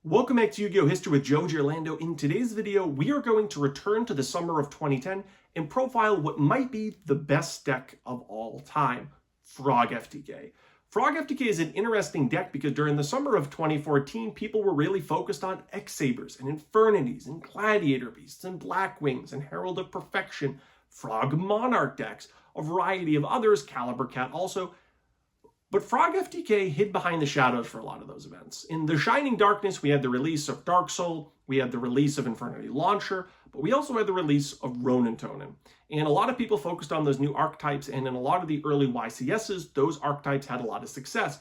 Welcome back to Yu-Gi-Oh! History with Giorlando. In today's video, we are going to return to the summer of 2010 and profile what might be the best deck of all time, Frog FTK. Frog FTK is an interesting deck because during the summer of 2014, people were really focused on X-Sabers and Infernities and Gladiator Beasts and Blackwings and Herald of Perfection, Frog Monarch decks, a variety of others, Caliber Cat also. But Frog FTK hid behind the shadows for a lot of those events. In the Shining Darkness, we had the release of Dark Soul, we had the release of Infernity Launcher, but we also had the release of Ronin Tonin. And a lot of people focused on those new archetypes, and in a lot of the early YCSs, those archetypes had a lot of success.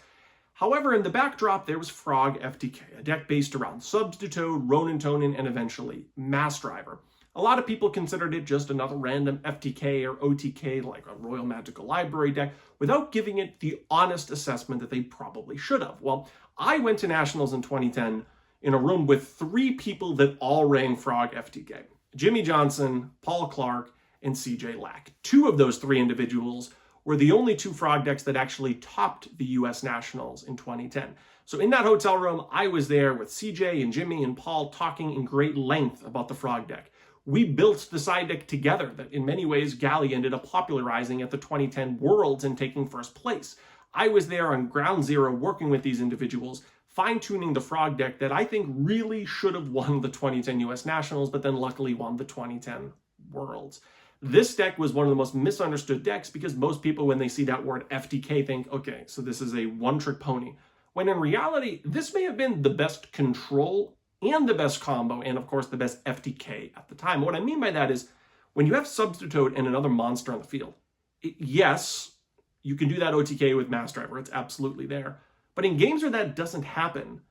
However, in the backdrop, there was Frog FTK, a deck based around Substitute, Ronin Tonin, and eventually Mass Driver. A lot of people considered it just another random FTK or OTK, like a Royal Magical Library deck, without giving it the honest assessment that they probably should have. Well, I went to Nationals in 2010 in a room with three people that all rang Frog FTK. Jimmy Johnson, Paul Clark, and CJ Lack. Two of those three individuals were the only two Frog decks that actually topped the US Nationals in 2010. So in that hotel room, I was there with CJ and Jimmy and Paul talking in great length about the Frog deck. We built the side deck together that in many ways Gally ended up popularizing at the 2010 Worlds and taking first place. I was there on ground zero working with these individuals, fine-tuning the Frog deck that I think really should have won the 2010 US Nationals, but then luckily won the 2010 Worlds. This deck was one of the most misunderstood decks because most people, when they see that word FTK, think, okay, so this is a one-trick pony. When in reality, this may have been the best control and the best combo, and of course the best FTK at the time. What I mean by that is, when you have Substitute and another monster on the field, yes, you can do that OTK with Mass Driver, it's absolutely there. But in games where that doesn't happen,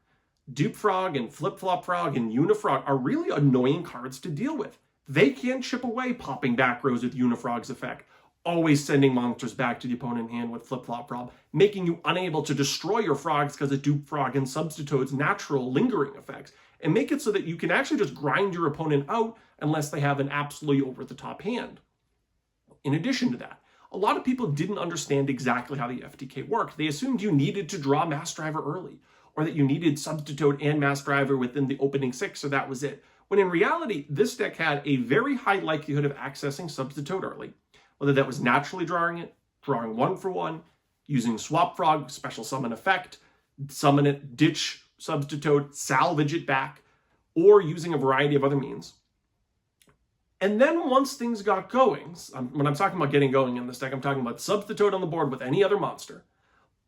Dupe Frog and Flip Flop Frog and Unifrog are really annoying cards to deal with. They can't chip away popping back rows with Unifrog's effect, always sending monsters back to the opponent hand with Flip Flop Frog, making you unable to destroy your frogs because of Dupe Frog and Substitute's natural lingering effects, and make it so that you can actually just grind your opponent out unless they have an absolutely over-the-top hand. In addition to that, a lot of people didn't understand exactly how the FTK worked. They assumed you needed to draw Mass Driver early, or that you needed Substitute and Mass Driver within the opening 6, so that was it. When in reality, this deck had a very high likelihood of accessing Substitute early, whether that was naturally drawing it, drawing 1-for-1, using Swap Frog, special summon effect, summon it, ditch Substitute, salvage it back, or using a variety of other means. And then once things got going, when I'm talking about getting going in this deck, I'm talking about Substitute on the board with any other monster.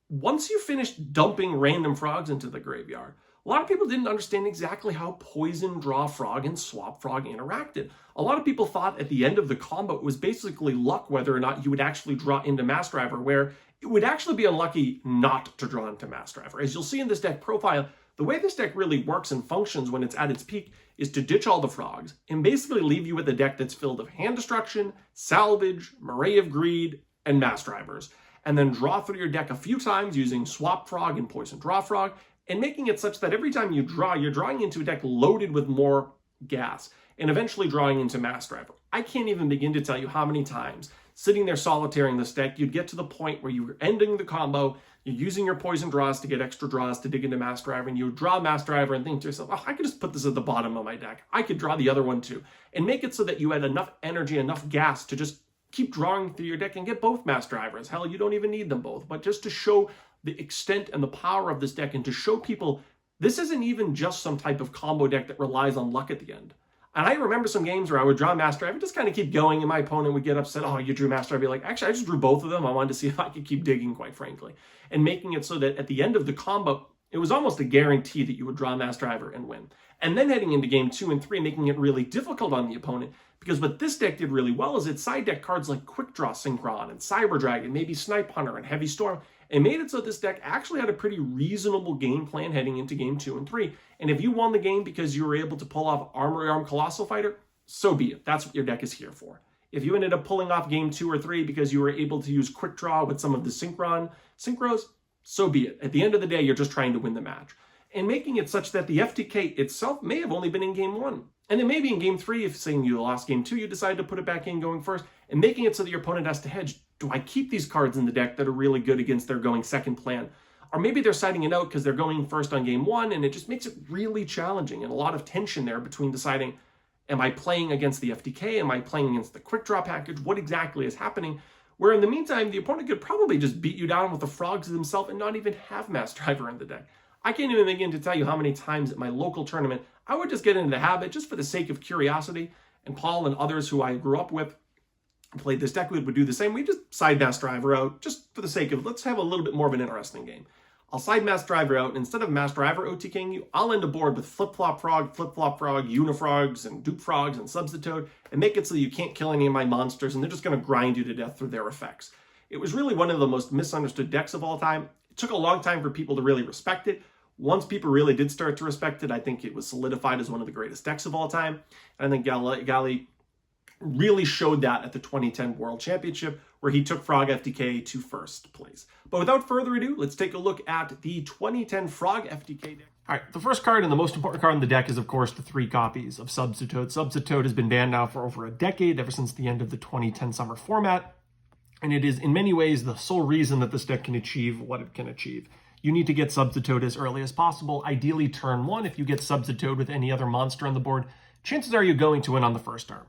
Once you finished dumping random frogs into the graveyard, a lot of people didn't understand exactly how Poison, Draw Frog, and Swap Frog interacted. A lot of people thought at the end of the combo it was basically luck whether or not you would actually draw into Mass Driver, where it would actually be unlucky not to draw into Mass Driver. As you'll see in this deck profile, the way this deck really works and functions when it's at its peak is to ditch all the frogs and basically leave you with a deck that's filled of hand destruction, salvage, Moray of Greed, and Mass Drivers, and then draw through your deck a few times using Swap Frog and Poison Draw Frog, and making it such that every time you draw, you're drawing into a deck loaded with more gas, and eventually drawing into Mass Driver. I can't even begin to tell you how many times, sitting there solitairing this deck, you'd get to the point where you were ending the combo, you're using your poison draws to get extra draws to dig into Mass Driver, and you draw Mass Driver and think to yourself, oh, I could just put this at the bottom of my deck. I could draw the other one too. And make it so that you had enough energy, enough gas to just keep drawing through your deck and get both Mass Drivers. Hell, you don't even need them both. But just to show the extent and the power of this deck and to show people this isn't even just some type of combo deck that relies on luck at the end. And I remember some games where I would draw Mass Driver, just kind of keep going, and my opponent would get upset, oh, you drew Mass Driver. I'd be like, actually, I just drew both of them. I wanted to see if I could keep digging, quite frankly. And making it so that at the end of the combo, it was almost a guarantee that you would draw Mass Driver and win. And then heading into game 2 and 3, making it really difficult on the opponent, because what this deck did really well is it side deck cards like Quick Draw Synchron and Cyber Dragon, maybe Snipe Hunter and Heavy Storm, and made it so this deck actually had a pretty reasonable game plan heading into game 2 and 3. And if you won the game because you were able to pull off Armory Arm Colossal Fighter, so be it. That's what your deck is here for. If you ended up pulling off game 2 or 3 because you were able to use Quick Draw with some of the synchros, so be it. At the end of the day, you're just trying to win the match. And making it such that the FTK itself may have only been in game 1. And then maybe in game 3, if saying you lost game 2, you decide to put it back in going first, and making it so that your opponent has to hedge. Do I keep these cards in the deck that are really good against their going second plan? Or maybe they're siding it out because they're going first on game one, and it just makes it really challenging and a lot of tension there between deciding, am I playing against the FTK? Am I playing against the quick draw package? What exactly is happening? Where in the meantime, the opponent could probably just beat you down with the frogs themselves and not even have Mass Driver in the deck. I can't even begin to tell you how many times at my local tournament, I would just get into the habit, just for the sake of curiosity, and Paul and others who I grew up with played this deck with would do the same. We just side Mass Driver out, just for the sake of, let's have a little bit more of an interesting game. I'll side Mass Driver out, and instead of Mass Driver OTKing you, I'll end a board with Flip-Flop Frog, Unifrogs, and Dupe Frogs, and Substitute, and make it so you can't kill any of my monsters, and they're just going to grind you to death through their effects. It was really one of the most misunderstood decks of all time. It took a long time for people to really respect it. Once people really did start to respect it, I think it was solidified as one of the greatest decks of all time. And I think Gali really showed that at the 2010 World Championship, where he took Frog FTK to first place. But without further ado, let's take a look at the 2010 Frog FTK deck. All right, the first card and the most important card in the deck is, of course, the 3 copies of Substitute. Substitute has been banned now for over a decade, ever since the end of the 2010 summer format. And it is, in many ways, the sole reason that this deck can achieve what it can achieve. You need to get Substitute as early as possible, ideally turn 1. If you get Substitute with any other monster on the board, chances are you're going to win on the first turn.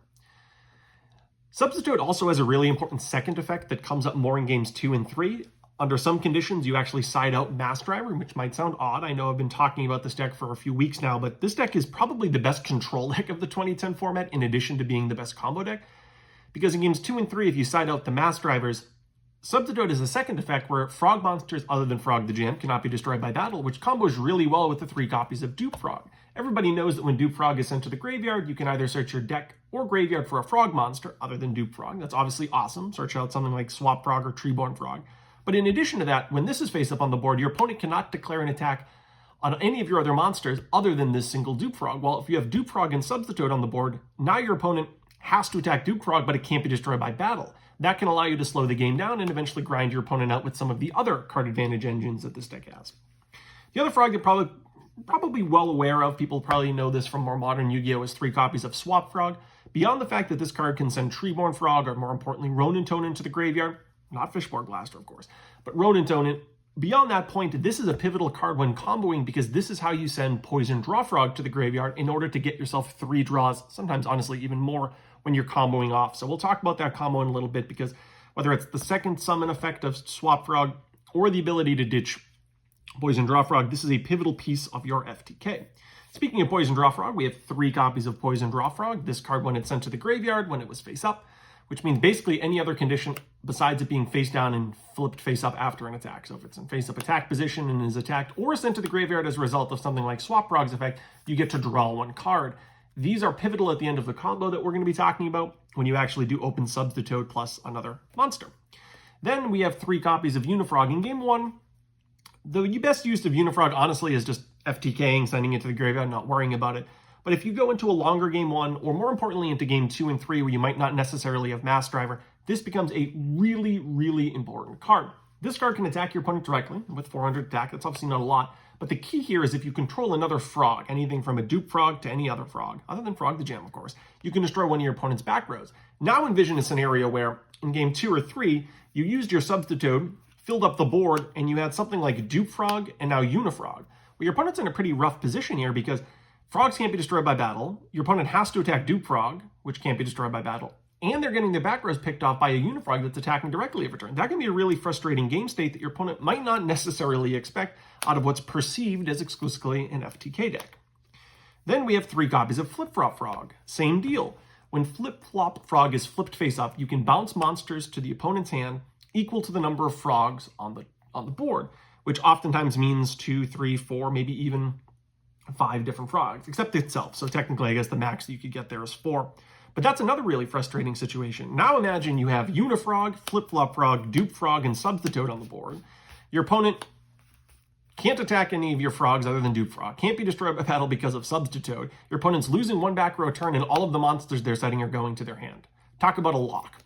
Substitute also has a really important second effect that comes up more in games 2 and 3. Under some conditions, you actually side out Mass Driver, which might sound odd. I know I've been talking about this deck for a few weeks now, but this deck is probably the best control deck of the 2010 format, in addition to being the best combo deck. Because in games 2 and 3, if you side out the Mass Drivers, Substitute is a second effect where frog monsters other than Frog the Jam cannot be destroyed by battle, which combos really well with the 3 copies of Dupe Frog. Everybody knows that when Dupe Frog is sent to the graveyard, you can either search your deck or graveyard for a frog monster other than Dupe Frog. That's obviously awesome. Search out something like Swap Frog or Treeborn Frog. But in addition to that, when this is face up on the board, your opponent cannot declare an attack on any of your other monsters other than this single Dupe Frog. Well, if you have Dupe Frog and Substitute on the board, now your opponent has to attack Dupe Frog, but it can't be destroyed by battle. That can allow you to slow the game down and eventually grind your opponent out with some of the other card advantage engines that this deck has. The other frog you're probably well aware of, people probably know this from more modern Yu-Gi-Oh! Is 3 copies of Swap Frog. Beyond the fact that this card can send Treeborn Frog, or more importantly, Ronin Tonin to the graveyard, not Fishborn Blaster, of course, but Ronin Tonin. Beyond that point, this is a pivotal card when comboing, because this is how you send Poison Draw Frog to the graveyard in order to get yourself 3 draws, sometimes honestly even more, when you're comboing off. So we'll talk about that combo in a little bit, because whether it's the second summon effect of Swap Frog or the ability to ditch Poison Draw Frog, this is a pivotal piece of your FTK. Speaking of Poison Draw Frog, we have 3 copies of Poison Draw Frog. This card when it's sent to the graveyard, when it was face up, which means basically any other condition besides it being face down and flipped face up after an attack. So if it's in face up attack position and is attacked or sent to the graveyard as a result of something like Swap Frog's effect, you get to draw 1 card. These are pivotal at the end of the combo that we're going to be talking about when you actually do open Substitute plus another monster. Then we have 3 copies of Unifrog. In game 1, the best use of Unifrog, honestly, is just FTKing, sending it to the graveyard, not worrying about it. But if you go into a longer game 1, or more importantly into game 2 and 3, where you might not necessarily have Mass Driver, this becomes a really, really important card. This card can attack your opponent directly with 400 attack. That's obviously not a lot. But the key here is if you control another frog, anything from a Dupe Frog to any other frog, other than Frog the Jam, of course, you can destroy one of your opponent's back rows. Now envision a scenario where in game 2 or 3, you used your Substitute, filled up the board, and you had something like Dupe Frog and now Unifrog. Well, your opponent's in a pretty rough position here because frogs can't be destroyed by battle. Your opponent has to attack Dupe Frog, which can't be destroyed by battle. And they're getting their back rows picked off by a Unifrog that's attacking directly every turn. That can be a really frustrating game state that your opponent might not necessarily expect out of what's perceived as exclusively an FTK deck. Then we have 3 copies of Flip-Flop Frog. Same deal. When Flip-Flop Frog is flipped face up, you can bounce monsters to the opponent's hand equal to the number of frogs on the board, which oftentimes means 2, 3, 4, maybe even 5 different frogs, except itself. So technically, I guess the max that you could get there is 4. But that's another really frustrating situation. Now imagine you have Unifrog, Flip-Flop Frog, Dupe Frog, and Substitute on the board. Your opponent can't attack any of your frogs other than Dupe Frog. Can't be destroyed by battle because of Substitute. Your opponent's losing 1 back row turn, and all of the monsters they're setting are going to their hand. Talk about a lock.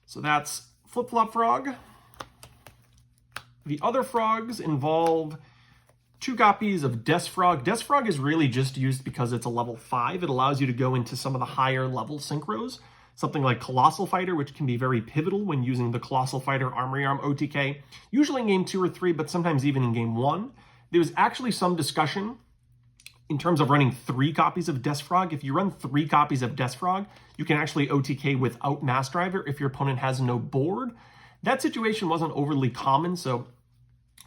So that's Flip-Flop Frog. The other frogs involve 2 copies of Death Frog. Death Frog is really just used because it's a level 5. It allows you to go into some of the higher level synchros. something like Colossal Fighter, which can be very pivotal when using the Colossal Fighter Armory Arm OTK, usually in game 2 or 3, but sometimes even in game 1. There's actually some discussion in terms of running 3 copies of Death Frog. If you run 3 copies of Death Frog, you can actually OTK without Mass Driver if your opponent has no board. That situation wasn't overly common, so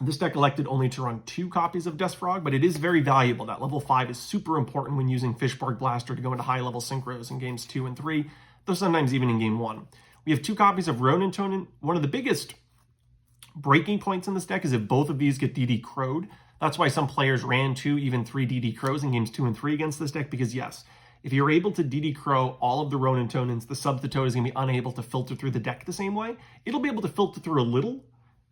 this deck elected only to run 2 copies of Death Frog, but it is very valuable. That level 5 is super important when using Fishborg Blaster to go into high-level synchros in games 2 and 3, though sometimes even in game 1. We have 2 copies of Ronin Tonin. One of the biggest breaking points in this deck is if both of these get DD Crowed. That's why some players ran 2, even 3 DD Crows in games 2 and 3 against this deck, because yes, if you're able to DD Crow all of the Ronin Tonins, the Substitute is going to be unable to filter through the deck the same way. It'll be able to filter through a little,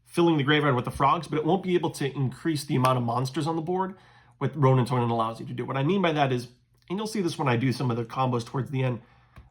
filling the graveyard with the frogs, but it won't be able to increase the amount of monsters on the board what Ronin Tonin allows you to do. What I mean by that is, and you'll see this when I do some of the combos towards the end,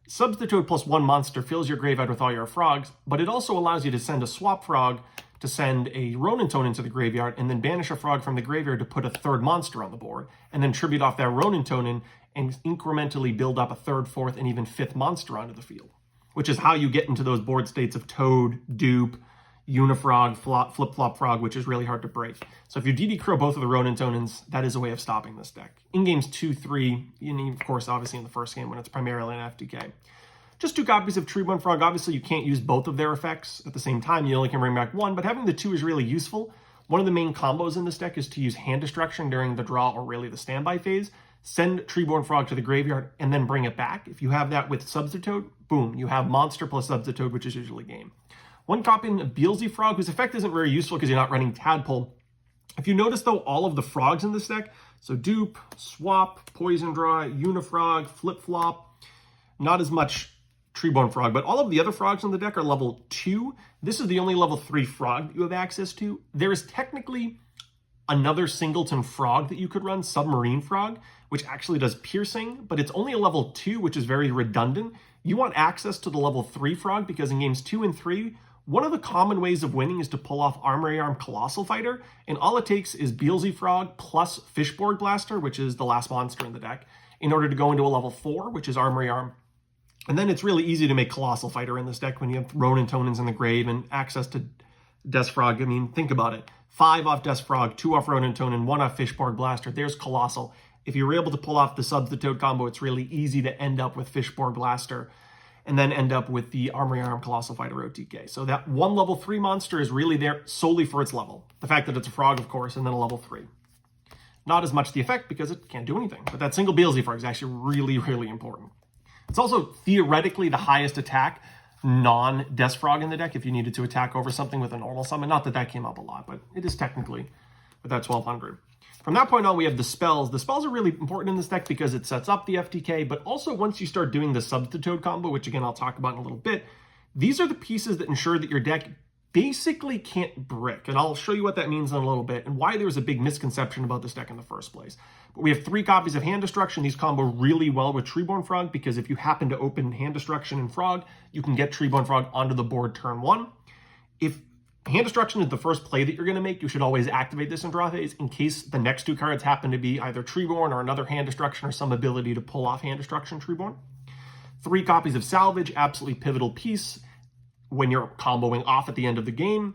Substitute plus 1 monster fills your graveyard with all your frogs, but it also allows you to send a swap frog to send a Ronin Tonin to the graveyard, and then banish a frog from the graveyard to put a 3rd monster on the board, and then tribute off that Ronin Tonin and incrementally build up a 3rd, 4th, and even 5th monster onto the field, which is how you get into those board states of Toad, Dupe, Unifrog, Flip-Flop Frog, which is really hard to break. So if you DD Crow both of the Ronin Tonins, that is a way of stopping this deck. In games 2, 3, and of course, obviously in the first game when it's primarily an FTK. Just 2 copies of Treeborn Frog. Obviously, you can't use both of their effects at the same time. You only can bring back 1, but having the 2 is really useful. One of the main combos in this deck is to use Hand Destruction during the draw or really the standby phase. Send Treeborn Frog to the graveyard and then bring it back. If you have that with Substitute, boom, you have Monster plus Substitute, which is usually game. 1 copy of Beelzy Frog, whose effect isn't very useful because you're not running Tadpole. If you notice, though, all of the frogs in this deck, so Dupe, Swap, Poison Draw, Unifrog, Flip-Flop, not as much Treeborn Frog, but all of the other frogs in the deck are level 2. This is the only level 3 frog that you have access to. There is technically another singleton frog that you could run, Submarine Frog, which actually does piercing, but it's only a level 2, which is very redundant. You want access to the level 3 frog because in games 2 and 3, one of the common ways of winning is to pull off Armory Arm Colossal Fighter, and all it takes is Beelzy Frog plus Fishborg Blaster, which is the last monster in the deck, in order to go into a level 4, which is Armory Arm. And then it's really easy to make Colossal Fighter in this deck when you have Ronin Tonins in the grave and access to Death Frog. I mean, think about it. 5 off Death Frog, 2 off Ronin Tonin, 1 off Fishborg Blaster. There's Colossal. If you're able to pull off the Substitute combo, it's really easy to end up with Fishborg Blaster and then end up with the Armory Arm Colossal Fighter OTK. So that 1 level 3 monster is really there solely for its level. The fact that it's a frog, of course, and then a level 3. Not as much the effect because it can't do anything, but that single Beelzy Frog is actually really, really important. It's also theoretically the highest attack non-Death Frog in the deck if you needed to attack over something with a normal summon. Not that that came up a lot, but it is technically with that 1200. From that point on, we have the spells. The spells are really important in this deck because it sets up the FTK, but also once you start doing the Substitute combo, which again I'll talk about in a little bit, these are the pieces that ensure that your deck basically can't brick. And I'll show you what that means in a little bit and why there was a big misconception about this deck in the first place. But we have 3 copies of Hand Destruction. These combo really well with Treeborn Frog because if you happen to open Hand Destruction and Frog, you can get Treeborn Frog onto the board turn 1. If Hand Destruction is the first play that you're going to make, you should always activate this in draw phase in case the next 2 cards happen to be either Treeborn or another Hand Destruction or some ability to pull off Hand Destruction Treeborn. 3 copies of Salvage, absolutely pivotal piece when you're comboing off at the end of the game,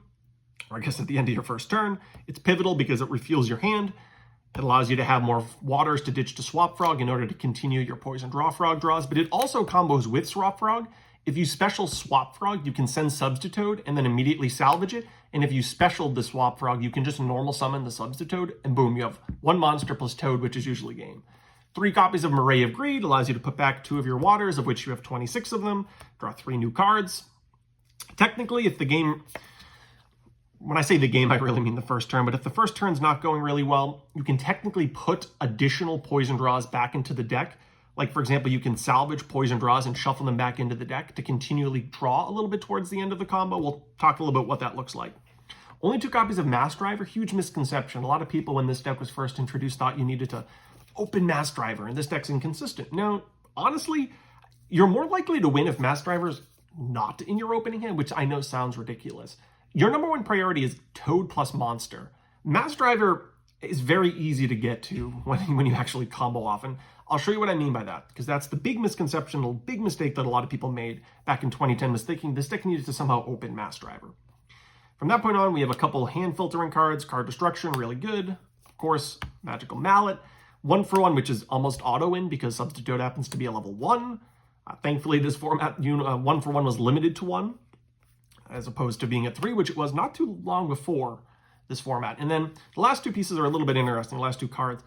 or I guess at the end of your first turn. It's pivotal because it refuels your hand. It allows you to have more waters to ditch to Swap Frog in order to continue your Poison Draw Frog draws, but it also combos with Swap Frog. If you special Swap Frog, you can send Substitute and then immediately salvage it. And if you specialed the Swap Frog, you can just normal summon the Substitute and boom, you have 1 monster plus Toad, which is usually game. 3 copies of Moray of Greed allows you to put back 2 of your waters, of which you have 26 of them. Draw 3 new cards. Technically, if the game, when I say the game, I really mean the first turn, but if the first turn's not going really well, you can technically put additional poison draws back into the deck. Like, for example, you can salvage poison draws and shuffle them back into the deck to continually draw a little bit towards the end of the combo. We'll talk a little bit what that looks like. Only 2 copies of Mass Driver, huge misconception. A lot of people when this deck was first introduced thought you needed to open Mass Driver, and this deck's inconsistent. Now, honestly, you're more likely to win if Mass Driver's not in your opening hand, which I know sounds ridiculous. Your number 1 priority is Toad plus Monster. Mass Driver is very easy to get to when you actually combo off. And I'll show you what I mean by that, because that's the big misconception, the big mistake that a lot of people made back in 2010 was thinking this deck needed to somehow open Mass Driver. From that point on, we have a couple hand filtering cards, Card Destruction, really good. Of course, Magical Mallet, 1-for-1, which is almost auto-win because Substitute happens to be a level 1. Thankfully, this format, 1-for-1 was limited to 1, as opposed to being at 3, which it was not too long before this format. And then the last two pieces are a little bit interesting, the last two cards.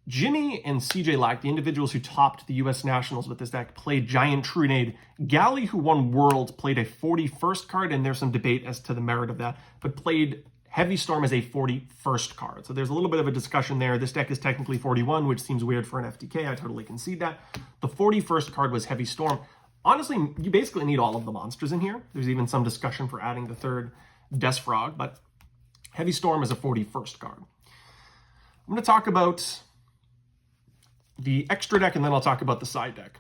Jimmy and CJ Lack, the individuals who topped the US Nationals with this deck, played Giant Trunade. Galley, who won Worlds, played a 41st card, and there's some debate as to the merit of that, but played Heavy Storm as a 41st card. So there's a little bit of a discussion there. This deck is technically 41, which seems weird for an FTK. I totally concede that. The 41st card was Heavy Storm. Honestly, you basically need all of the monsters in here. There's even some discussion for adding the third Death Frog, but Heavy Storm is a 41st card. I'm going to talk about the extra deck, and then I'll talk about the side deck.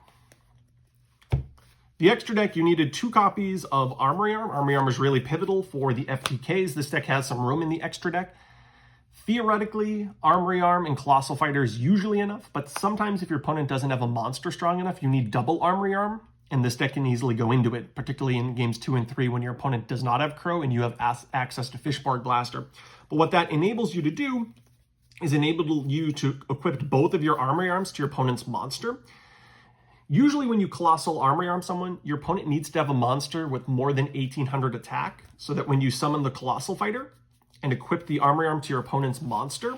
The extra deck, you needed 2 copies of Armory Arm. Armory Arm is really pivotal for the FTKs. This deck has some room in the extra deck. Theoretically, Armory Arm and Colossal Fighter is usually enough, but sometimes if your opponent doesn't have a monster strong enough, you need double Armory Arm, and this deck can easily go into it, particularly in games 2 and 3 when your opponent does not have Crow and you have access to Fishbark Blaster. But what that enables you to do is enable you to equip both of your Armory Arms to your opponent's monster. Usually when you Colossal Armory Arm someone, your opponent needs to have a monster with more than 1800 attack, so that when you summon the Colossal Fighter and equip the Armory Arm to your opponent's monster,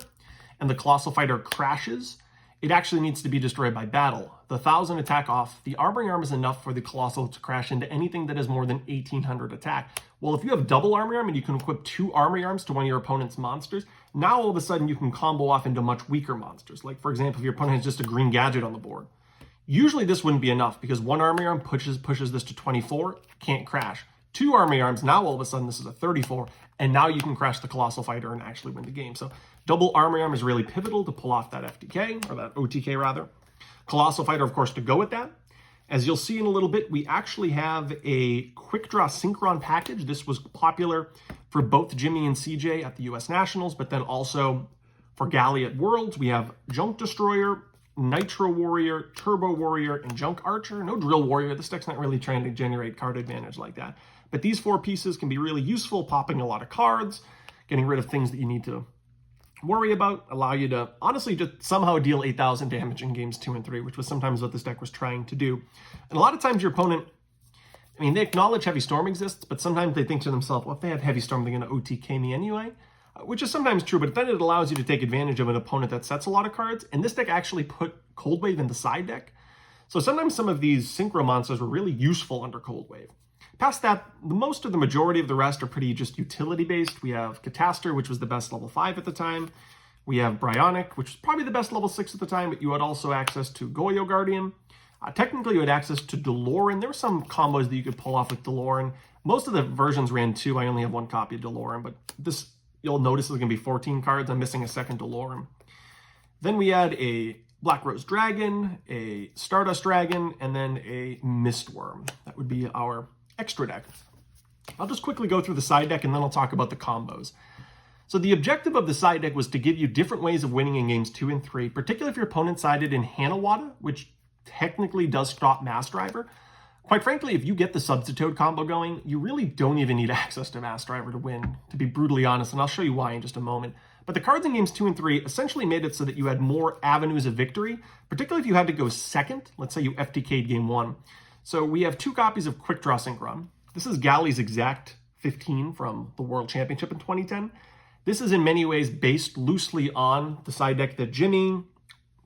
and the Colossal Fighter crashes, it actually needs to be destroyed by battle. The 1000 attack off, the Armory Arm is enough for the Colossal to crash into anything that has more than 1800 attack. Well, if you have double Armory Arm and you can equip 2 Armory Arms to one of your opponent's monsters, now all of a sudden you can combo off into much weaker monsters. Like, for example, if your opponent has just a green gadget on the board. Usually this wouldn't be enough because 1 Armory Arm pushes this to 24, can't crash. 2 Armory Arms, now all of a sudden this is a 34, and now you can crash the Colossal Fighter and actually win the game. So double Armory Arm is really pivotal to pull off that FTK, or that OTK rather. Colossal Fighter, of course, to go with that. As you'll see in a little bit, we actually have a Quick Draw Synchron package. This was popular for both Jimmy and CJ at the US Nationals, but then also for Galley at Worlds. We have Junk Destroyer, Nitro Warrior, Turbo Warrior, and Junk Archer. No Drill Warrior. This deck's not really trying to generate card advantage like that. But these 4 pieces can be really useful, popping a lot of cards, getting rid of things that you need to worry about, allow you to honestly just somehow deal 8,000 damage in games 2 and 3, which was sometimes what this deck was trying to do. And a lot of times your opponent, I mean, they acknowledge Heavy Storm exists, but sometimes they think to themselves, well, if they have Heavy Storm, they're going to OTK me anyway, which is sometimes true, but then it allows you to take advantage of an opponent that sets a lot of cards, and this deck actually put Cold Wave in the side deck. So sometimes some of these Synchro monsters were really useful under Cold Wave. Past that, the majority of the rest are pretty just utility-based. We have Catastor, which was the best level 5 at the time. We have Bryonic, which was probably the best level 6 at the time, but you had also access to Goyo Guardian. Technically, you had access to DeLorean. There were some combos that you could pull off with DeLorean. Most of the versions ran 2. I only have 1 copy of DeLorean, but this, you'll notice, is going to be 14 cards. I'm missing a second DeLorean. Then we had a Black Rose Dragon, a Stardust Dragon, and then a Mistworm. That would be our extra deck. I'll just quickly go through the side deck and then I'll talk about the combos. So the objective of the side deck was to give you different ways of winning in games 2 and 3, particularly if your opponent sided in Hanawada, which technically does stop Mass Driver. Quite frankly, if you get the Substitute combo going, you really don't even need access to Mass Driver to win, to be brutally honest, and I'll show you why in just a moment. But the cards in games 2 and 3 essentially made it so that you had more avenues of victory, particularly if you had to go second. Let's say you FTK'd game 1. So we have 2 copies of Quick Draw Synchron. This is Galley's exact 15 from the World Championship in 2010. This is in many ways based loosely on the side deck that Jimmy,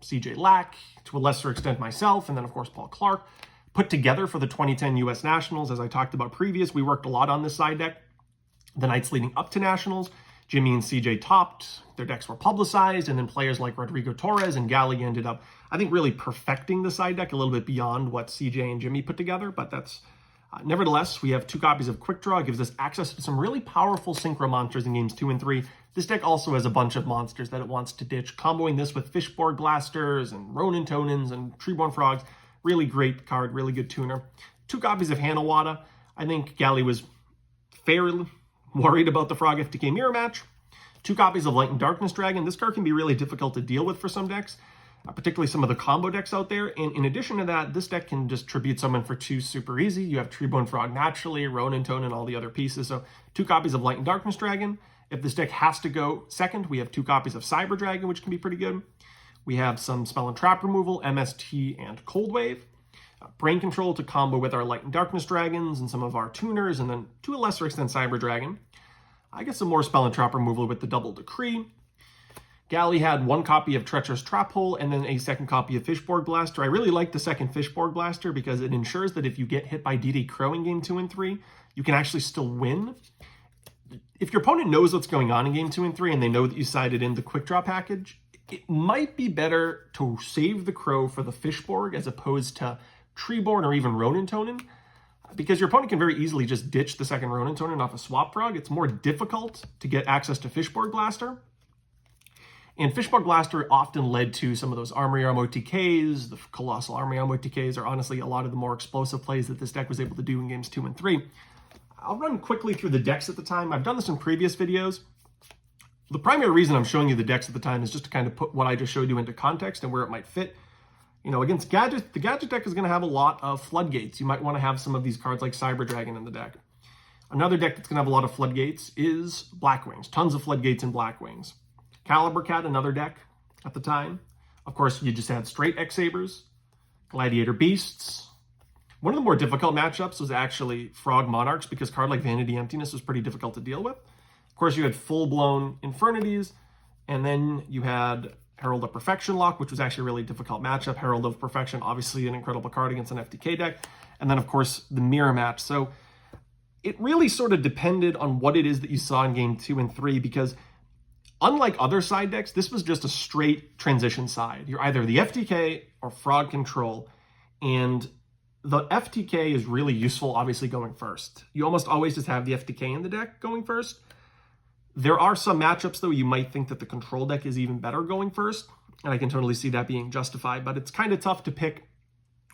CJ Lack, to a lesser extent myself, and then of course Paul Clark, put together for the 2010 US Nationals. As I talked about previous, we worked a lot on this side deck. The nights leading up to Nationals, Jimmy and CJ topped, their decks were publicized, and then players like Rodrigo Torres and Galley ended up, I think, really perfecting the side deck a little bit beyond what CJ and Jimmy put together, but that's nevertheless, we have 2 copies of Quick Draw. It gives us access to some really powerful Synchro monsters in games 2 and 3. This deck also has a bunch of monsters that it wants to ditch, comboing this with Fishborg Blasters and Ronin Tonins and Treeborn Frogs. Really great card, really good tuner. 2 copies of Hanawada. I think Galley was fairly worried about the Frog FTK mirror match. 2 copies of Light and Darkness Dragon. This card can be really difficult to deal with for some decks, particularly some of the combo decks out there. And in addition to that, this deck can just tribute summon for 2 super easy. You have Treeborn Frog naturally, Ronin Tone, and all the other pieces. So 2 copies of Light and Darkness Dragon. If this deck has to go second, we have 2 copies of Cyber Dragon, which can be pretty good. We have some Spell and Trap removal, MST, and Cold Wave. Brain Control to combo with our Light and Darkness Dragons and some of our tuners, and then to a lesser extent Cyber Dragon. I get some more Spell and Trap removal with the Double Decree. Galley had 1 copy of Treacherous Trap Hole and then a 2nd copy of Fishborg Blaster. I really like the 2nd Fishborg Blaster because it ensures that if you get hit by DD Crow in game 2 and 3, you can actually still win. If your opponent knows what's going on in game 2 and 3 and they know that you sided in the Quick Draw package, it might be better to save the Crow for the Fishborg as opposed to Treeborn or even Ronin Tonin, because your opponent can very easily just ditch the 2nd Ronin Tonin off a Swap Frog. It's more difficult to get access to Fishborg Blaster. And Fishborg Blaster often led to some of those Armory Arm OTKs, the Colossal Armory Arm OTKs, or honestly a lot of the more explosive plays that this deck was able to do in games 2 and 3. I'll run quickly through the decks at the time. I've done this in previous videos. The primary reason I'm showing you the decks at the time is just to kind of put what I just showed you into context and where it might fit. You know, against Gadget, the Gadget deck is going to have a lot of Floodgates. You might want to have some of these cards like Cyber Dragon in the deck. Another deck that's going to have a lot of Floodgates is Blackwings. Tons of Floodgates and Blackwings. Caliber Cat, another deck at the time. Of course, you just had straight X-Sabers, Gladiator Beasts. One of the more difficult matchups was actually Frog Monarchs because a card like Vanity Emptiness was pretty difficult to deal with. Of course, you had full-blown Infernities, and then you had Herald of Perfection Lock, which was actually a really difficult matchup. Herald of Perfection, obviously an incredible card against an FTK deck. And then, of course, the mirror match. So it really sort of depended on what it is that you saw in game 2 and 3, because unlike other side decks, this was just a straight transition side. You're either the FTK or Frog Control, and the FTK is really useful, obviously, going first. You almost always just have the FTK in the deck going first. There are some matchups, though, you might think that the control deck is even better going first, and I can totally see that being justified, but it's kind of tough to pick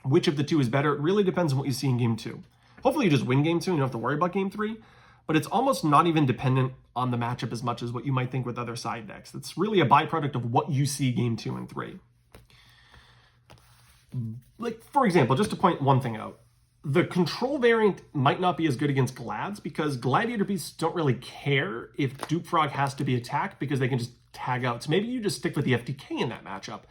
which of the two is better. It really depends on what you see in game 2. Hopefully you just win game 2 and you don't have to worry about game 3, but it's almost not even dependent on the matchup as much as what you might think with other side decks. It's really a byproduct of what you see game 2 and 3. Like, for example, just to point one thing out, the control variant might not be as good against Glads because Gladiator Beasts don't really care if Duke Frog has to be attacked because they can just tag out. So maybe you just stick with the FTK in that matchup.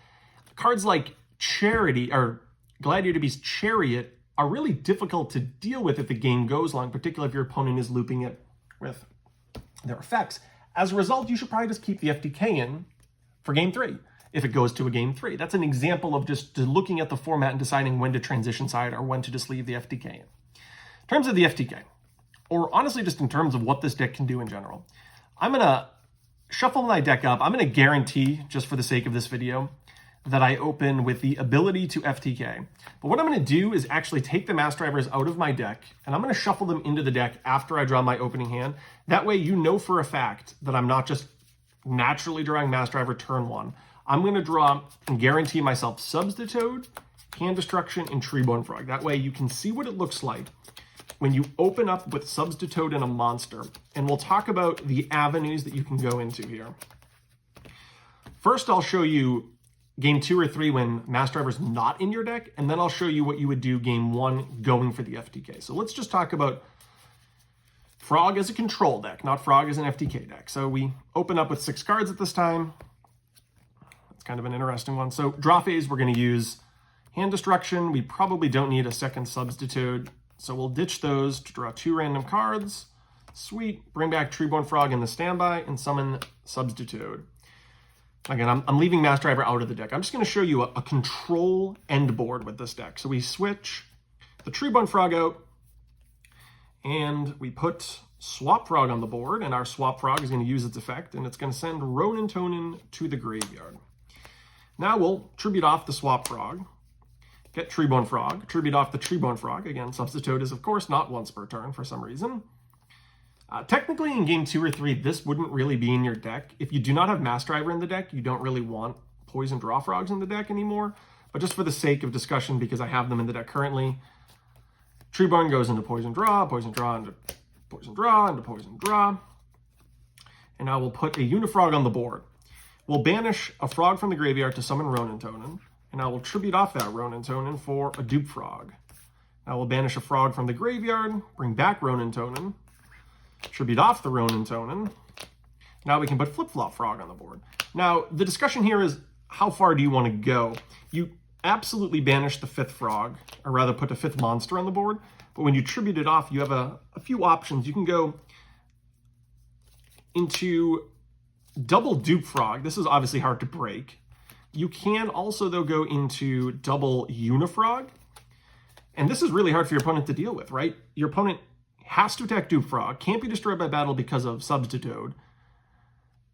Cards like Charity or Gladiator Beast Chariot are really difficult to deal with if the game goes long, particularly if your opponent is looping it with their effects. As a result, you should probably just keep the FTK in for game 3. If it goes to a game 3. That's an example of just looking at the format and deciding when to transition side or when to just leave the FTK in. In terms of the FTK, or honestly just in terms of what this deck can do in general, I'm going to shuffle my deck up. I'm going to guarantee, just for the sake of this video, that I open with the ability to FTK. But what I'm going to do is actually take the Mass Drivers out of my deck, and I'm going to shuffle them into the deck after I draw my opening hand. That way you know for a fact that I'm not just naturally drawing Mass Driver turn 1. I'm going to draw and guarantee myself Substitute, Hand Destruction, and Treeborn Frog. That way you can see what it looks like when you open up with Substitute and a monster. And we'll talk about the avenues that you can go into here. First, I'll show you game 2 or 3 when Mass Driver's not in your deck, and then I'll show you what you would do game 1 going for the FTK. So let's just talk about Frog as a control deck, not Frog as an FTK deck. So we open up with 6 cards at this time. Kind of an interesting one. So draw phase, we're going to use Hand Destruction. We probably don't need a second Substitute, so we'll ditch those to draw 2 random cards. Sweet. Bring back Treeborn Frog in the standby and summon Substitute. Again, I'm leaving Mass Driver out of the deck. I'm just going to show you a control end board with this deck. So we switch the Treeborn Frog out, and we put Swap Frog on the board, and our Swap Frog is going to use its effect, and it's going to send Ronin Tonin to the graveyard. Now we'll tribute off the Swap Frog, get Treeborn Frog, tribute off the Treeborn Frog. Again, Substitute is, of course, not once per turn for some reason. Technically, in game 2 or 3, this wouldn't really be in your deck. If you do not have Mass Driver in the deck, you don't really want Poison Draw Frogs in the deck anymore. But just for the sake of discussion, because I have them in the deck currently, Treeborn goes into Poison Draw into Poison Draw, into Poison Draw, into Poison Draw. and now we'll put a Unifrog on the board. We'll banish a frog from the graveyard to summon Ronin Tonin, and I will tribute off that Ronin Tonin for a dupe frog. Now we'll banish a frog from the graveyard, bring back Ronin Tonin, tribute off the Ronin Tonin. Now we can put Flip-Flop Frog on the board. Now, the discussion here is, how far do you want to go? You absolutely banish the 5th frog, or rather put a 5th monster on the board, but when you tribute it off, you have a few options. You can go into double dupe frog. This is obviously hard to break. You can also, though, go into double Unifrog, and this is really hard for your opponent to deal with, right? Your opponent has to attack dupe frog, can't be destroyed by battle because of Substitute.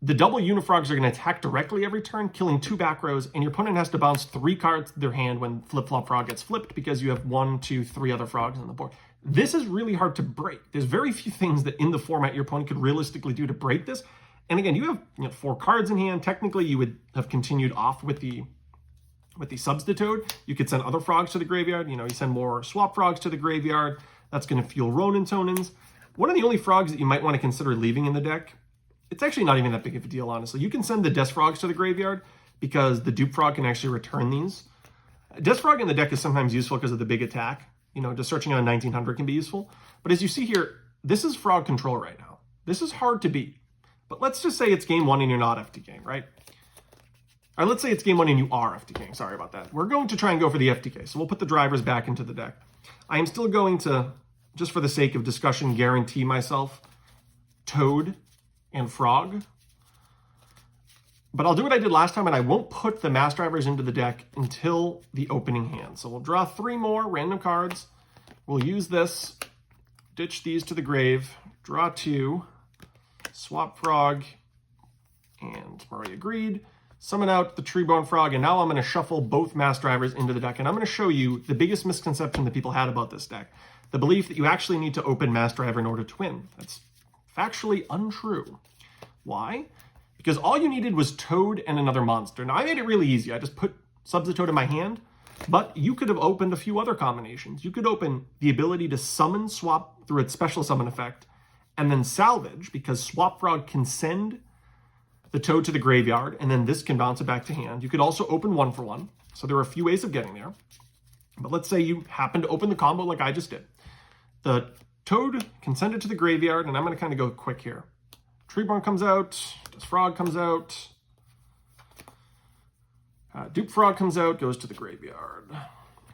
The double Unifrogs are going to attack directly every turn, killing 2 back rows, and your opponent has to bounce 3 cards to their hand when Flip-Flop Frog gets flipped because you have 1, 2, 3 other frogs on the board. This is really hard to break. There's very few things that in the format your opponent could realistically do to break this. And again, you have 4 cards in hand. Technically, you would have continued off with the Substitute. You could send other frogs to the graveyard. You send more swap frogs to the graveyard. That's going to fuel Ronin Tonins. One of the only frogs that you might want to consider leaving in the deck, it's actually not even that big of a deal, honestly. You can send the Death Frogs to the graveyard because the Dupe Frog can actually return these. Death Frog in the deck is sometimes useful because of the big attack. Just searching on 1900 can be useful. But as you see here, this is frog control right now. This is hard to beat. But let's just say it's game 1 and you're not FTKing, right? Or let's say it's game 1 and you are FTKing. Sorry about that. We're going to try and go for the FTK. So we'll put the drivers back into the deck. I am still going to, just for the sake of discussion, guarantee myself Toad and Frog. But I'll do what I did last time, and I won't put the mass drivers into the deck until the opening hand. So we'll draw 3 more random cards. We'll use this, ditch these to the grave, draw 2, swap Frog, and Murray agreed. Summon out the Treebone Frog, and now I'm going to shuffle both mass drivers into the deck, and I'm going to show you the biggest misconception that people had about this deck. The belief that you actually need to open mass driver in order to win. That's factually untrue. Why? Because all you needed was Toad and another monster. Now, I made it really easy. I just put Substitute in my hand, but you could have opened a few other combinations. You could open the ability to summon swap through its special summon effect, and then salvage, because Swap Frog can send the Toad to the graveyard, and then this can bounce it back to hand. You could also open 1 for 1. So there are a few ways of getting there. But let's say you happen to open the combo like I just did. The Toad can send it to the graveyard, and I'm going to kind of go quick here. Treeborn comes out, this Frog comes out, Dupe Frog comes out, goes to the graveyard.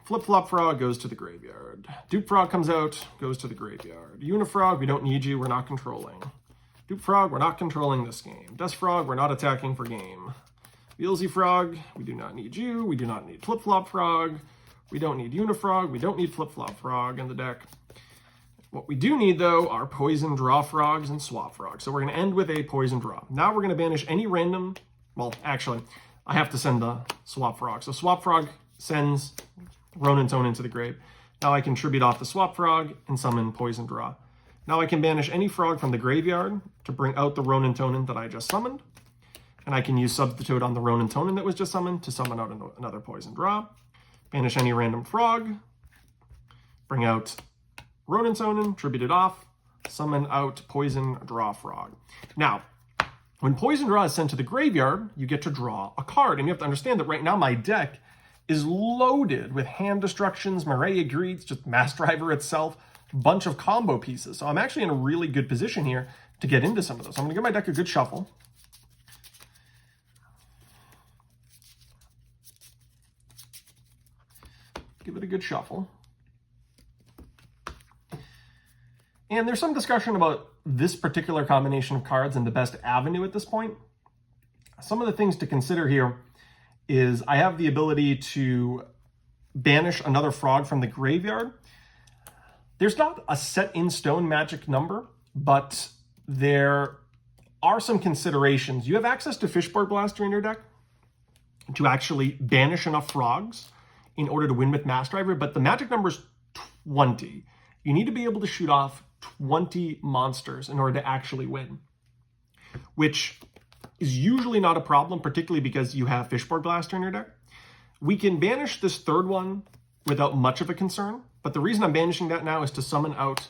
Flip-Flop Frog goes to the graveyard. Dupe Frog comes out, goes to the graveyard. Unifrog, we don't need you, we're not controlling. Dupe Frog, we're not controlling this game. Dust Frog, we're not attacking for game. Beelzy Frog, we do not need you, we do not need Flip-Flop Frog, we don't need Unifrog, we don't need Flip-Flop Frog in the deck. What we do need, though, are Poison Draw Frogs and Swap Frogs. So we're going to end with a Poison Draw. Now we're going to banish any random... Well, actually, I have to send the Swap Frog. So Swap Frog sends Ronin Tonin to the grave. Now I can tribute off the Swap Frog and summon Poison Draw. Now I can banish any frog from the graveyard to bring out the Ronin Tonin that I just summoned. And I can use Substitute on the Ronin Tonin that was just summoned to summon out another Poison Draw. Banish any random frog. Bring out Ronin Tonin, tribute it off, summon out Poison Draw Frog. Now, when Poison Draw is sent to the graveyard, you get to draw a card. And you have to understand that right now my deck is loaded with Hand Destructions, Murray Agreed, just Mass Driver itself, a bunch of combo pieces. So I'm actually in a really good position here to get into some of those. So I'm going to give my deck a good shuffle. Give it a good shuffle. And there's some discussion about this particular combination of cards and the best avenue at this point. Some of the things to consider here is I have the ability to banish another frog from the graveyard. There's not a set in stone magic number, but there are some considerations. You have access to Fishboard Blaster in your deck to actually banish enough frogs in order to win with Mass Driver, but the magic number is 20. You need to be able to shoot off 20 monsters in order to actually win, which is usually not a problem, particularly because you have Fishboard Blaster in your deck. We can banish this third one without much of a concern, but the reason I'm banishing that now is to summon out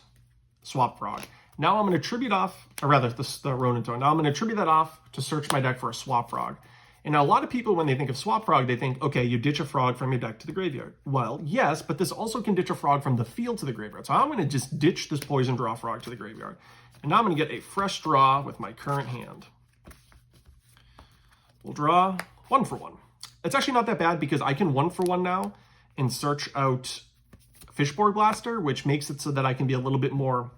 Swap Frog. Now I'm going to tribute off, or rather the Ronin Toad. Now I'm going to tribute that off to search my deck for a swap frog. And now a lot of people, when they think of swap frog, they think, okay, you ditch a frog from your deck to the graveyard. Well, yes, but this also can ditch a frog from the field to the graveyard. So I'm going to just ditch this poison draw frog to the graveyard. And now I'm going to get a fresh draw with my current hand. We'll draw 1 for 1. It's actually not that bad because I can 1 for 1 now and search out Fishborg Blaster, which makes it so that I can be a little bit more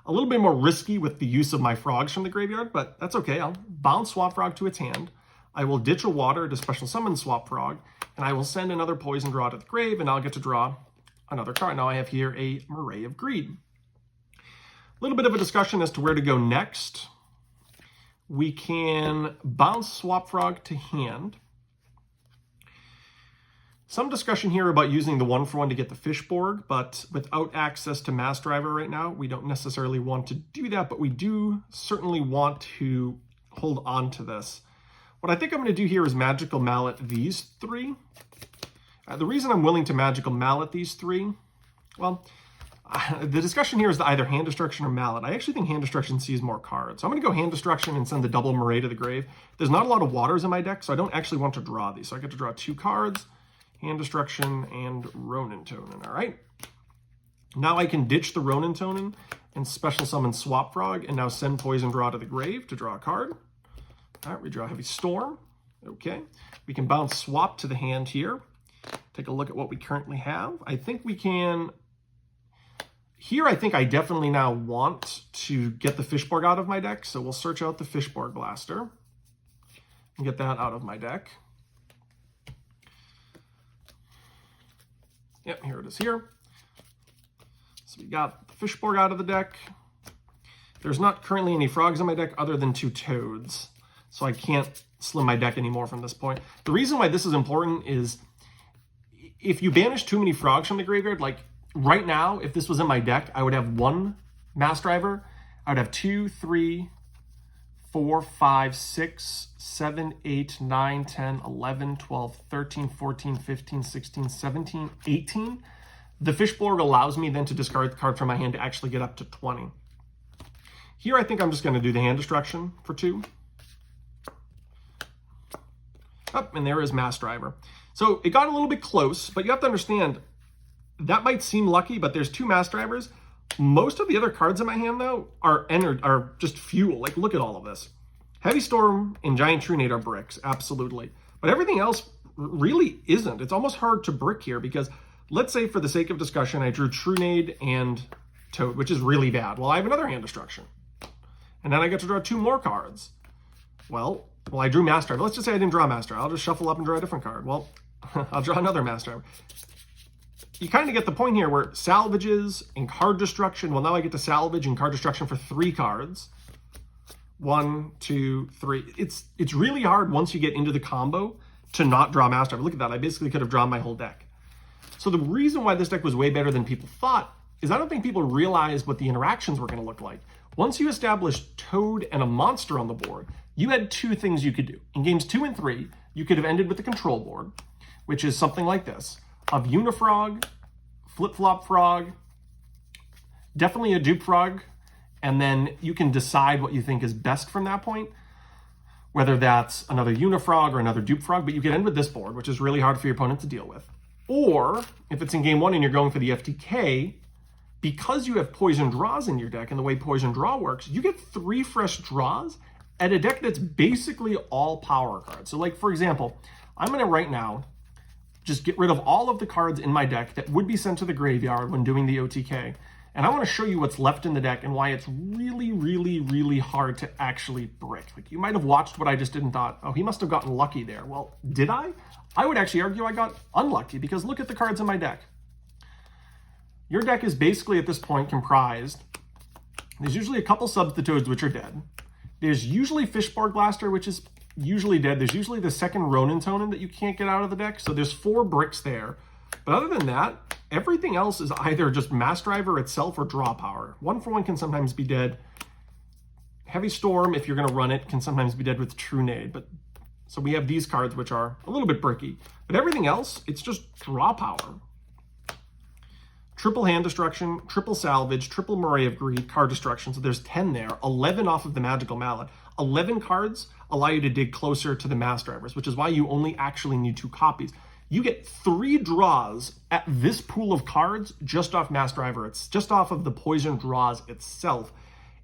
risky with the use of my frogs from the graveyard, but that's okay. I'll bounce Swap Frog to its hand. I will ditch a water to special summon Swap Frog, and I will send another poison draw to the grave, and I'll get to draw another card. Now I have here a Murray of Greed. A little bit of a discussion as to where to go next. We can bounce Swap Frog to hand. Some discussion here about using the 1 for 1 to get the Fishborg, but without access to Mass Driver right now, we don't necessarily want to do that, but we do certainly want to hold on to this. What I think I'm going to do here is Magical Mallet these 3. The reason I'm willing to Magical Mallet these 3, well, the discussion here is either Hand Destruction or Mallet. I actually think Hand Destruction sees more cards. So I'm going to go Hand Destruction and send the double Murray to the grave. There's not a lot of waters in my deck, so I don't actually want to draw these. So I get to draw 2 cards. Hand Destruction, and Ronin Tonin, all right? Now I can ditch the Ronin Tonin and special summon Swap Frog and now send Poison Draw to the grave to draw a card. All right, we draw Heavy Storm. Okay, we can bounce Swap to the hand here. Take a look at what we currently have. I think we can... Here, I think I definitely now want to get the Fishborg out of my deck, so we'll search out the Fishborg Blaster and get that out of my deck. Yep, here it is here. So we got the Fishborg out of the deck. There's not currently any frogs in my deck other than 2 toads. So I can't slim my deck anymore from this point. The reason why this is important is if you banish too many frogs from the graveyard, like right now, if this was in my deck, I would have 1 Mass Driver. I would have 2, 3, 4, 5, 6, 7, 8, 9, 10, 11, 12, 13, 14, 15, 16, 17, 18. The Fishborg allows me then to discard the card from my hand to actually get up to 20. Here, I think I'm just going to do the Hand Destruction for 2. Oh, and there is Mass Driver. So it got a little bit close, but you have to understand, that might seem lucky, but there's 2 Mass Drivers. Most of the other cards in my hand, though, are just fuel. Like, look at all of this. Heavy Storm and Giant Trunade are bricks, absolutely. But everything else really isn't. It's almost hard to brick here because, let's say for the sake of discussion, I drew Trunade and Toad, which is really bad. Well, I have another Hand Destruction. And then I get to draw 2 more cards. Well, I drew Mass Driver. Let's just say I didn't draw Mass Driver. I'll just shuffle up and draw a different card. Well, I'll draw another Mass Driver. You kind of get the point here where salvages and card destruction, well, now I get to salvage and card destruction for 3 cards. 1, 2, 3. It's really hard once you get into the combo to not draw Mass Driver. Look at that. I basically could have drawn my whole deck. So the reason why this deck was way better than people thought is I don't think people realized what the interactions were going to look like. Once you established Toad and a monster on the board, you had 2 things you could do. In games 2 and 3, you could have ended with the control board, which is something like this. Of Unifrog, Flip-Flop Frog, definitely a Dupe Frog, and then you can decide what you think is best from that point, whether that's another Unifrog or another Dupe Frog, but you can end with this board, which is really hard for your opponent to deal with. Or, if it's in game 1 and you're going for the FTK, because you have Poison Draws in your deck and the way Poison Draw works, you get 3 fresh draws at a deck that's basically all power cards. So like, for example, I'm going to right now just get rid of all of the cards in my deck that would be sent to the graveyard when doing the OTK. And I want to show you what's left in the deck and why it's really, really, really hard to actually brick. Like, you might have watched what I just did and thought, oh, he must have gotten lucky there. Well, did I? I would actually argue I got unlucky because look at the cards in my deck. Your deck is basically at this point comprised. There's usually a couple Substitutes which are dead. There's usually Fishborg Blaster, which is usually dead. There's usually the second Ronin Tonin that you can't get out of the deck. So there's 4 bricks there. But other than that, everything else is either just Mass Driver itself or draw power. 1 for 1 can sometimes be dead. Heavy Storm, if you're going to run it, can sometimes be dead with Trunade. But so we have these cards which are a little bit bricky. But everything else, it's just draw power. triple hand destruction, triple salvage, triple Moray of Greed, card destruction. So there's 10 there, 11 off of the Magical Mallet. 11 cards allow you to dig closer to the Mass Drivers, which is why you only actually need 2 copies. You get 3 draws at this pool of cards just off Mass Driver. It's just off of the Poison draws itself.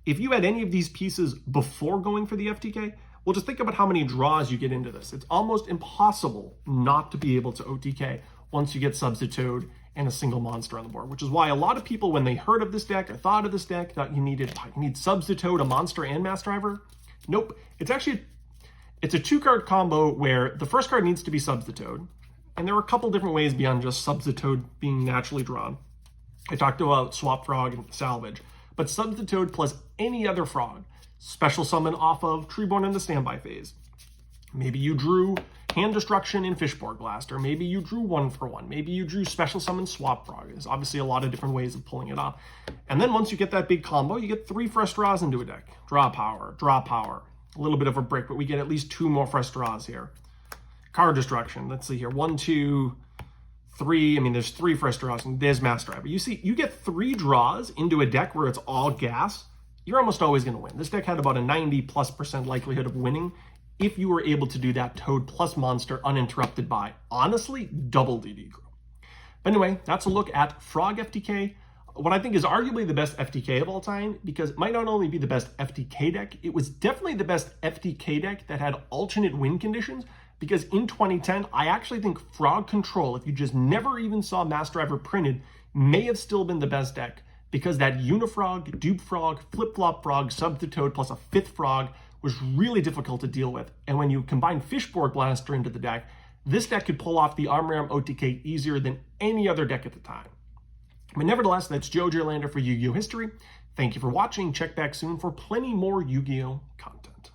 If you had any of these pieces before going for the FTK, well, just think about how many draws you get into this. It's almost impossible not to be able to OTK once you get Substitute and a single monster on the board, which is why a lot of people, when they heard of this deck or thought of this deck, thought you need Substitute, a monster, and Mass Driver. Nope. It's a 2-card combo where the first card needs to be Substitute. And there are a couple different ways beyond just Substitute being naturally drawn. I talked about Swap Frog and Salvage, but Substitute plus any other frog. Special summon off of Treeborn in the standby phase. Maybe you drew Hand Destruction in Fishborg Blast, or maybe you drew 1-for-1. Maybe you drew Special Summon Swap Frog. There's obviously a lot of different ways of pulling it off. And then once you get that big combo, you get 3 fresh draws into a deck. Draw power. A little bit of a break, but we get at least 2 more fresh draws here. Card destruction. Let's see here. 1, 2, 3. I mean, there's 3 fresh draws, and there's Mass Driver. You see, you get 3 draws into a deck where it's all gas. You're almost always going to win. This deck had about a 90+% likelihood of winning if you were able to do that Toad plus monster uninterrupted by, honestly, double DD Crew. But anyway, that's a look at Frog FTK, what I think is arguably the best FTK of all time, because it might not only be the best FTK deck, it was definitely the best FTK deck that had alternate win conditions, because in 2010, I actually think Frog Control, if you just never even saw Mass Driver printed, may have still been the best deck, because that Unifrog, Dupe Frog, Flip-Flop Frog, Substitute plus a 5th Frog was really difficult to deal with. And when you combine Fishborg Blaster into the deck, this deck could pull off the Armram OTK easier than any other deck at the time. But nevertheless, that's Giorlando for Yu-Gi-Oh! History. Thank you for watching. Check back soon for plenty more Yu-Gi-Oh! content.